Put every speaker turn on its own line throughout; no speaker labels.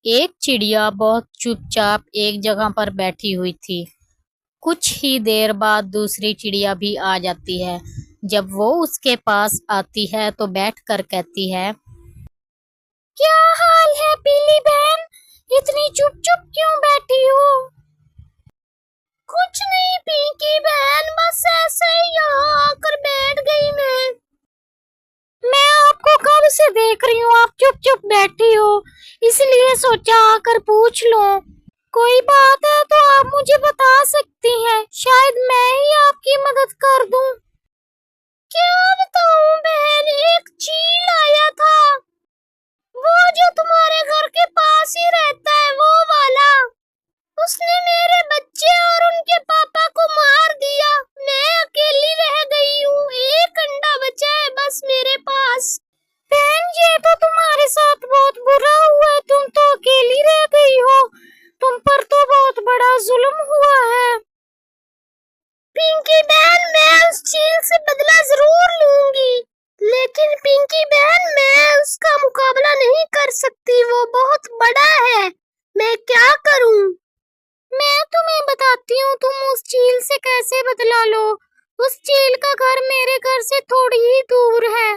एक चिड़िया बहुत चुपचाप एक जगह पर बैठी हुई थी। कुछ ही देर बाद दूसरी चिड़िया भी आ जाती है। जब वो उसके पास आती है तो बैठकर कहती है, क्या हाल है पीली बहन, इतनी चुप चुप क्यों बैठी हो? कुछ नहीं पिंकी बहन, बस ऐसे ही यहाँ आकर बैठ गई। मैं आपको कब से देख रही हूँ, आप चुप चुप बैठी हो, इसलिए सोचा आकर पूछ लूं। कोई बात है तो आप मुझे बता सकती हैं, शायद मैं ही आपकी मदद कर दूं। क्या बताऊं बहन, एक चील आया था, वो जो तुम्हारे घर के पास ही रहता है, वो वाला। उसने मेरे बच्चे और उनके पापा को मार दिया। मैं अकेली रह गई हूँ, एक अंडा बचा है बस मेरे पास। बहन, ये तो तुम्हारे साथ बहुत बुरा हुआ है, तुम तो अकेली रह गई हो, तुम पर तो बहुत बड़ा जुल्म हुआ है। पिंकी बहन, मैं उस चील से बदला जरूर लूंगी, लेकिन पिंकी बहन मैं उसका मुकाबला नहीं कर सकती, वो बहुत बड़ा है। मैं क्या करूं? मैं तुम्हें बताती हूँ, तुम उस चील से कैसे बदला लो। उस चील का घर मेरे घर से थोड़ी ही दूर है।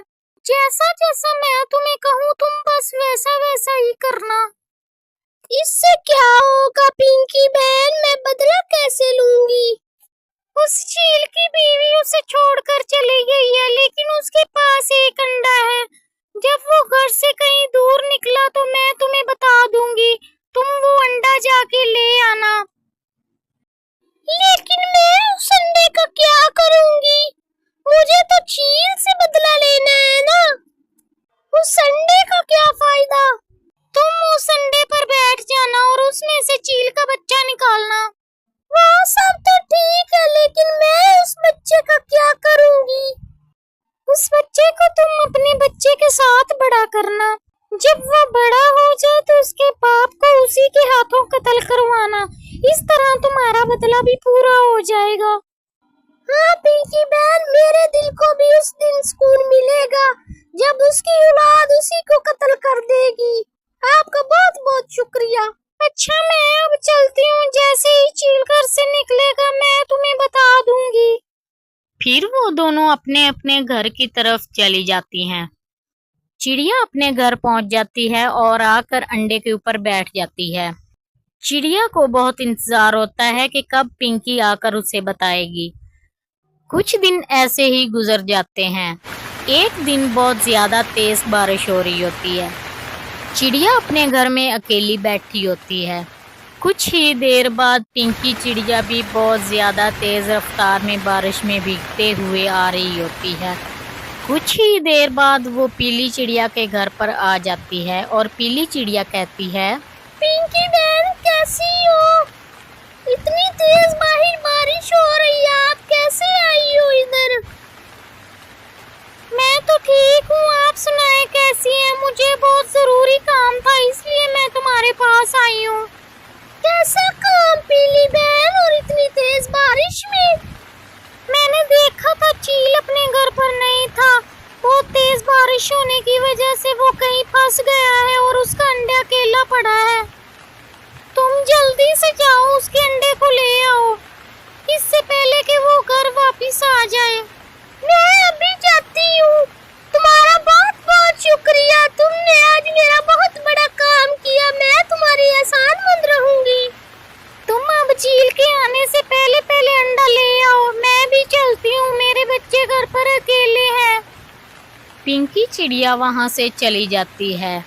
जैसा जैसा मैं तुम्हें कहूँ तुम बस वैसा वैसा ही करना। इससे क्या होगा पिंकी बहन, मैं बदला कैसे लूंगी? उस चील की बीवी उसे छोड़कर चली गई है, लेकिन उसके पास एक अंडा है। जब वो घर से कहीं दूर निकला तो मैं तुम्हें बता दूंगी, तुम वो अंडा जाके ले आना। लेकिन मैं उस अंडे का क्या करूंगी? मुझे तो चील से बदला लेना है ना। उस अंडे का क्या फायदा? तुम उस अंडे पर बैठ जाना और उसमें से चील का बच्चा निकालना। वो सब तो ठीक है, लेकिन मैं उस बच्चे का क्या करूंगी? उस बच्चे को तुम अपने बच्चे के साथ बड़ा करना। जब वो बड़ा हो जाए तो उसके बाप को उसी के हाथों कत्ल करवाना। इस तरह तुम्हारा बदला भी पूरा हो जाएगा। हाँ पिंकी बहन, मेरे दिल को भी उस दिन सुकून मिलेगा जब उसकी औलाद उसी को कत्ल कर देगी। आपका बहुत बहुत शुक्रिया। अच्छा, मैं अब चलती हूँ, जैसे ही चील घर से निकलेगा मैं तुम्हें बता दूंगी। फिर वो दोनों अपने अपने घर की तरफ चली जाती हैं। चिड़िया अपने घर पहुंच जाती है और आकर अंडे के ऊपर बैठ जाती है। चिड़िया को बहुत इंतजार होता है कि कब पिंकी आकर उसे बताएगी। कुछ दिन ऐसे ही गुजर जाते हैं। एक दिन बहुत ज्यादा तेज बारिश हो रही होती है। चिड़िया अपने घर में अकेली बैठी होती है। कुछ ही देर बाद पिंकी चिड़िया भी बहुत ज्यादा तेज रफ्तार में बारिश में भीगते हुए आ रही होती है। कुछ ही देर बाद वो पीली चिड़िया के घर पर आ जाती है और पीली चिड़िया कहती है, पिंकी बहन कैसी हो? इतनी तेज बाहर बारिश हो रही है, आप कैसे आई हो इधर? मैं तो ठीक हूँ, आप सुनाएं कैसी हैं? मुझे बहुत जरूरी काम था, इसलिए मैं तुम्हारे पास आई हूँ। कैसा काम पीली बहन, और इतनी तेज बारिश में? मैंने देखा था चील अपने घर पर नहीं था। बहुत तेज बारिश होने की वजह से वो कहीं फंस गया है और उसका अंडा अकेला पड़ा है। तुम जल्दी से जाओ, उसके अंडे को ले आओ, इससे पहले कि वो घर वापस आ जाए। मैं अभी जाती हूँ। तुम्हारा बहुत बहुत शुक्रिया, तुमने आज मेरा बहुत बड़ा काम किया, मैं तुम्हारी एहसानमंद रहूंगी। तुम अब चील के आने से पहले पहले अंडा ले आओ, मैं भी चलती हूँ, मेरे बच्चे घर पर अकेले हैं। पिंकी चिड़िया वहाँ से चली जाती है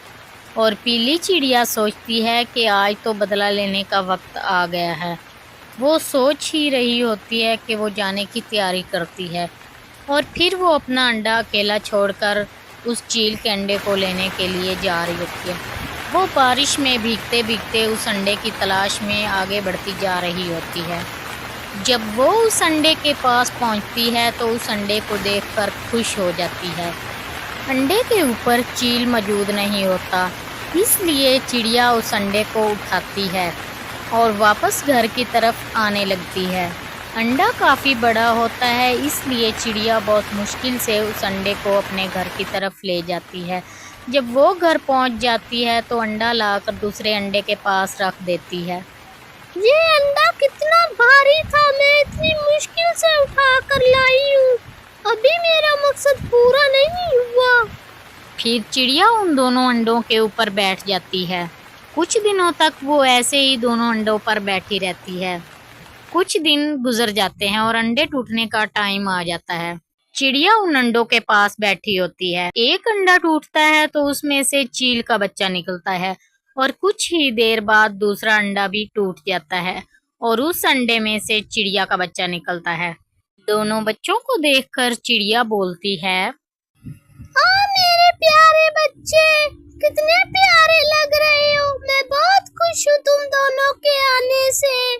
और पीली चिड़िया सोचती है कि आज तो बदला लेने का वक्त आ गया है। वो सोच ही रही होती है कि वो जाने की तैयारी करती है और फिर वो अपना अंडा अकेला छोड़कर उस चील के अंडे को लेने के लिए जा रही होती है। वो बारिश में भीगते भीगते उस अंडे की तलाश में आगे बढ़ती जा रही होती है। जब वो उस अंडे के पास पहुंचती है तो उस अंडे को देखकर खुश हो जाती है। अंडे के ऊपर चील मौजूद नहीं होता, इसलिए चिड़िया उस अंडे को उठाती है और वापस घर की तरफ आने लगती है। अंडा काफ़ी बड़ा होता है, इसलिए चिड़िया बहुत मुश्किल से उस अंडे को अपने घर की तरफ ले जाती है।
जब वो घर पहुंच जाती है तो अंडा लाकर दूसरे अंडे के पास रख देती है।
ये अंडा कितना भारी था, मैं इतनी मुश्किल से उठा कर लाई हूँ। अभी मेरा मकसद पूरा नहीं हुआ।
फिर चिड़िया उन दोनों अंडों के ऊपर बैठ जाती है। कुछ दिनों तक वो ऐसे ही दोनों अंडों पर बैठी रहती है। कुछ दिन गुजर जाते हैं और अंडे टूटने का टाइम आ जाता है। चिड़िया उन अंडों के पास बैठी होती है। एक अंडा टूटता है तो उसमें से चील का बच्चा निकलता है और कुछ ही देर बाद दूसरा अंडा भी टूट जाता है और उस अंडे में से चिड़िया का बच्चा निकलता है। दोनों बच्चों को देखकर चिड़िया बोलती है,
मेरे प्यारे बच्चे, कितने प्यारे लग रहे हो। मैं बहुत खुश हूँ तुम दोनों के आने से।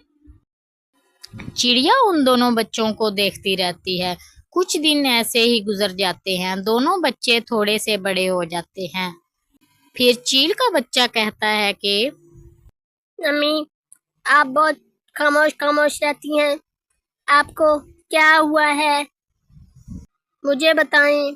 चिड़िया उन दोनों बच्चों को देखती रहती है। कुछ दिन ऐसे ही गुजर जाते हैं। दोनों बच्चे थोड़े से बड़े हो जाते हैं। फिर चील का बच्चा कहता है कि
मम्मी, आप बहुत खामोश खामोश रहती हैं। आपको क्या हुआ है, मुझे बताएं।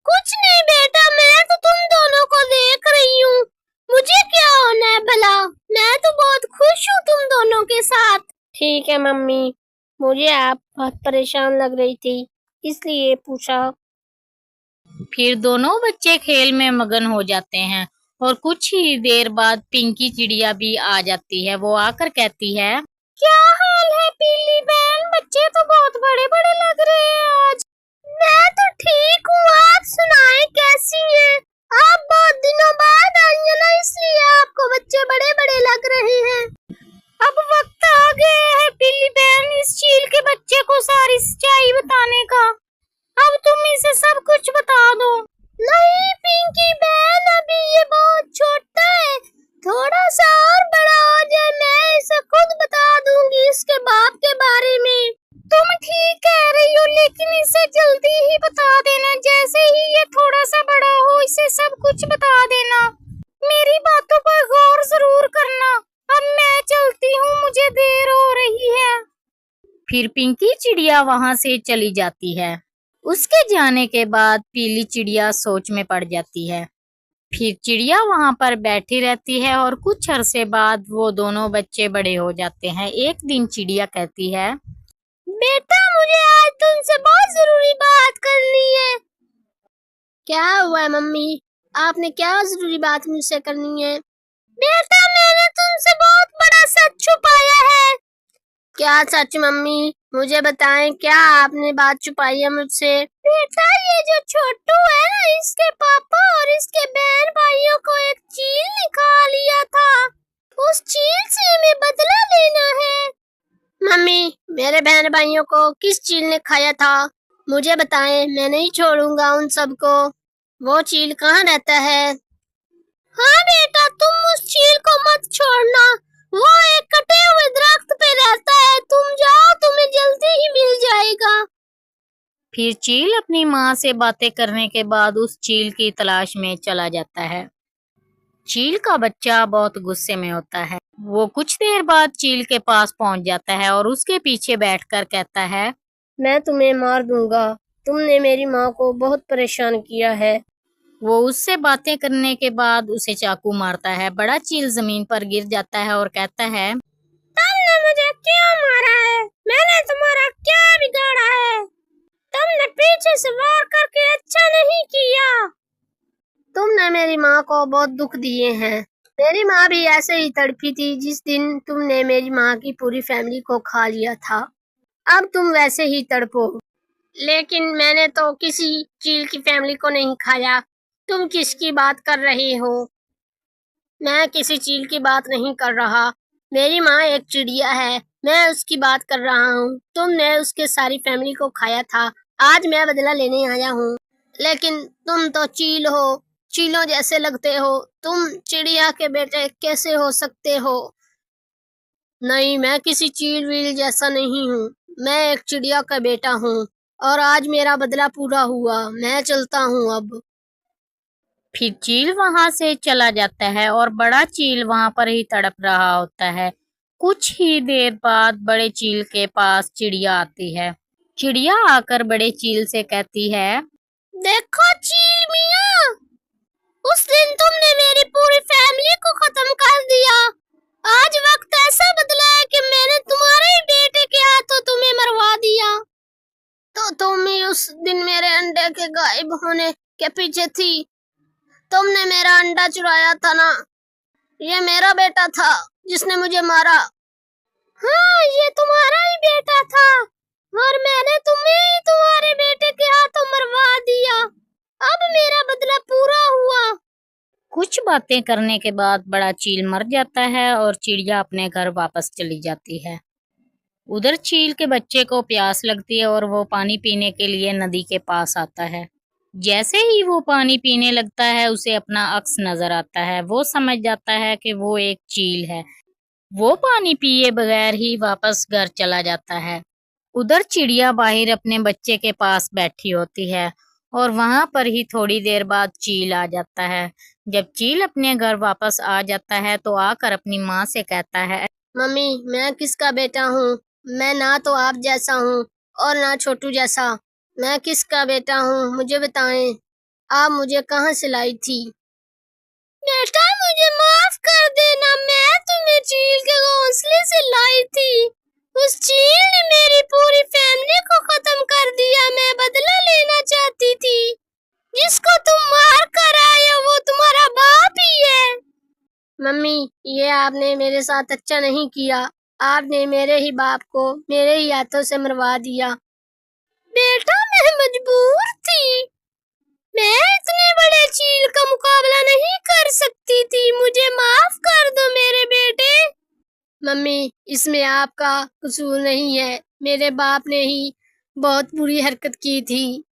कुछ नहीं बेटा, मैं तो तुम दोनों को देख रही हूँ। मुझे क्या होना है भला, मैं तो बहुत खुश हूँ तुम दोनों के साथ। ठीक है मम्मी, मुझे आप बहुत परेशान लग रही थी, इसलिए पूछा।
फिर दोनों बच्चे खेल में मगन हो जाते हैं और कुछ ही देर बाद पिंकी चिड़िया भी आ जाती है। वो आकर कहती है,
क्या हाल है पीली बहन, बच्चे तो बहुत बड़े बड़े लग रहे हैं आज। मैं तो ठीक हूँ, आप सुनाएं कैसी हैं? आप बहुत दिनों बाद आई हैं ना, इसलिए आपको बच्चे बड़े बड़े लग रहे हैं। अब वक्त आ गया है पीली बहन इस चील के बच्चे को सारी सच्चाई बताने का। अब तुम इसे सब कुछ बता दो। नहीं पिंकी बहन, अभी ये बहुत छोटा है, थोड़ा सा और बड़ा हो जाए मैं इसे खुद बता दूंगी इसके बाप के बारे में। तुम ठीक कह रही हो, लेकिन इसे जल्दी ही बता देना। जैसे ही ये थोड़ा सा बड़ा हो इसे सब कुछ बता देना। मेरी बातों पर गौर जरूर करना। अब मैं चलती हूँ, मुझे देर हो रही है।
फिर पिंकी चिड़िया वहां से चली जाती है। उसके जाने के बाद पीली चिड़िया सोच में पड़ जाती है। फिर चिड़िया वहां पर बैठी रहती है और कुछ अरसे बाद वो दोनों बच्चे बड़े हो जाते हैं। एक दिन चिड़िया कहती है,
बेटा मुझे आज तुमसे बहुत जरूरी बात करनी है। क्या हुआ मम्मी, आपने क्या जरूरी बात मुझसे करनी है? बेटा मैंने तुमसे बहुत बड़ा सच छुपाया है। क्या सच मम्मी, मुझे बताएं, क्या आपने बात छुपाई है मुझसे? बेटा ये जो छोटू है ना, इसके पापा और इसके बहन भाइयों को एक चील ने खा लिया था। उस चील से हमें बदला लेना है। मम्मी, मेरे बहन भाइयों को किस चील ने खाया था? मुझे बताएं, मैं नहीं छोड़ूंगा उन सबको। वो चील कहाँ रहता है? हाँ बेटा, तुम उस चील को मत छोड़ना, वो एक कटे हुए दरख्त पे रहता है। तुम जाओ, तुम्हें जल्दी ही मिल जाएगा।
फिर चील अपनी माँ से बातें करने के बाद उस चील की तलाश में चला जाता है। चील का बच्चा बहुत गुस्से में होता है। वो कुछ देर बाद चील के पास पहुंच जाता है और उसके पीछे बैठकर कहता है,
मैं तुम्हें मार दूंगा, तुमने मेरी माँ को बहुत परेशान किया है।
वो उससे बातें करने के बाद उसे चाकू मारता है। बड़ा चील जमीन पर गिर जाता है और कहता है,
तुमने मुझे क्यों मारा है? मैंने तुम्हारा क्या बिगाड़ा है? तुमने पीछे से वार करके अच्छा नहीं किया। तुमने मेरी माँ को बहुत दुख दिए हैं। मेरी माँ भी ऐसे ही तड़पी थी जिस दिन तुमने मेरी माँ की पूरी फैमिली को खा लिया था। अब तुम वैसे ही तड़पो। लेकिन मैंने तो किसी चील की फैमिली को नहीं खाया। तुम किसकी बात कर रहे हो? मैं किसी चील की बात नहीं कर रहा। मेरी माँ एक चिड़िया है, मैं उसकी बात कर रहा हूँ। तुमने उसके सारी फैमिली को खाया था, आज मैं बदला लेने आया हूँ। लेकिन तुम तो चील हो, चीलों जैसे लगते हो। तुम चिड़िया के बेटे कैसे हो सकते हो? नहीं, मैं किसी चील वील जैसा नहीं हूँ। मैं एक चिड़िया का बेटा हूँ और आज मेरा बदला पूरा हुआ। मैं चलता हूँ अब।
फिर चील वहां से चला जाता है और बड़ा चील वहां पर ही तड़प रहा होता है। कुछ ही देर बाद बड़े चील के पास चिड़िया आती है। चिड़िया आकर बड़े चील से कहती है,
देखो चील मियाँ, उस दिन तुमने मेरी पूरी फैमिली को खत्म कर दिया। आज वक्त ऐसा बदला है कि मैंने तुम्हारे ही बेटे के हाथों तुम्हें मरवा दिया। तो तुम ही उस दिन मेरे अंडे के गायब होने के पीछे थी। तुमने मेरा अंडा चुराया था ना। ये मेरा बेटा था जिसने मुझे मारा। हाँ, ये तुम्हारा ही बेटा था और मैंने तुम्हें ही तुम्हारे बेटे के हाथों मरवा दिया। अब मेरा बदला पूरा हुआ।
कुछ बातें करने के बाद बड़ा चील मर जाता है और चिड़िया अपने घर वापस चली जाती है। उधर चील के बच्चे को प्यास लगती है और वो पानी पीने के लिए नदी के पास आता है। जैसे ही वो पानी पीने लगता है उसे अपना अक्स नजर आता है। वो समझ जाता है कि वो एक चील है। वो पानी पिए बगैर ही वापस घर चला जाता है। उधर चिड़िया बाहर अपने बच्चे के पास बैठी होती है और वहां पर ही थोड़ी देर बाद चील आ जाता है। जब चील अपने घर वापस आ जाता है तो आकर अपनी माँ से कहता है,
मम्मी, मैं किसका बेटा हूँ? मैं ना तो आप जैसा हूँ और ना छोटू जैसा। मैं किसका बेटा हूँ मुझे बताएं। आप मुझे कहाँ से लाई थी? बेटा, मुझे माफ कर देना। मैं तुम्हें चील के घोंसले से लाई थी। उस चील ने मेरी पूरी फैमिली को खत्म कर दिया। मैं बदला लेना चाहती थी। जिसको तुम मार कर आए हो वो तुम्हारा बाप ही है। मम्मी, ये आपने मेरे साथ अच्छा नहीं किया। आपने मेरे ही बाप को मेरे ही हाथों से मरवा दिया। बेटा, मैं मजबूर थी। मैं इतने बड़े चील का मुकाबला नहीं कर सकती थी। मुझे माफ कर दो मेरे बेटे। मम्मी, इसमें आपका कसूर नहीं है। मेरे बाप ने ही बहुत बुरी हरकत की थी।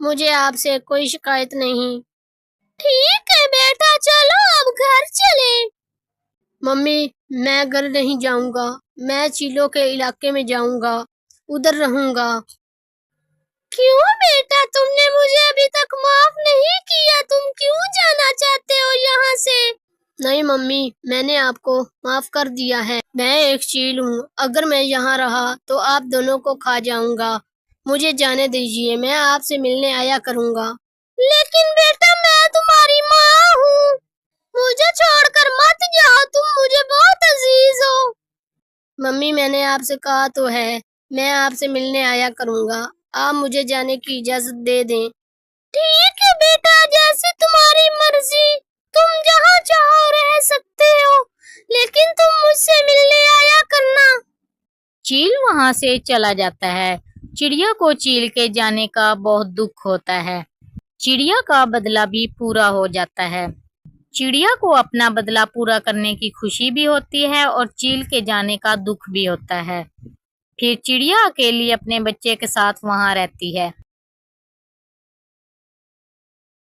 मुझे आपसे कोई शिकायत नहीं। ठीक है बेटा, चलो अब घर चले। मम्मी, मैं घर नहीं जाऊंगा। मैं चीलों के इलाके में जाऊंगा, उधर रहूंगा। क्यों बेटा, तुमने मुझे अभी तक माफ नहीं किया। तुम क्यों जाना चाहते हो यहाँ से? नहीं मम्मी, मैंने आपको माफ कर दिया है। मैं एक चील हूँ। अगर मैं यहाँ रहा तो आप दोनों को खा जाऊंगा। मुझे जाने दीजिए, मैं आपसे मिलने आया करूंगा। लेकिन बेटा, मैं तुम्हारी माँ हूँ। मुझे छोड़कर मत जाओ। तुम मुझे बहुत अजीज हो। मम्मी, मैंने आपसे कहा तो है, मैं आपसे मिलने आया करूंगा। आप मुझे जाने की इजाजत दे दें। ठीक है बेटा, जैसे तुम्हारी मर्जी। तुम जहाँ चाहो रह सकते हो, लेकिन तुम मुझसे मिलने आया करना।
चील वहां से चला जाता है। चिड़िया को चील के जाने का बहुत दुख होता है। चिड़िया का बदला भी पूरा हो जाता है। चिड़िया को अपना बदला पूरा करने की खुशी भी होती है और चील के जाने का दुख भी होता है। फिर चिड़िया अकेली अपने बच्चे के साथ वहां रहती है।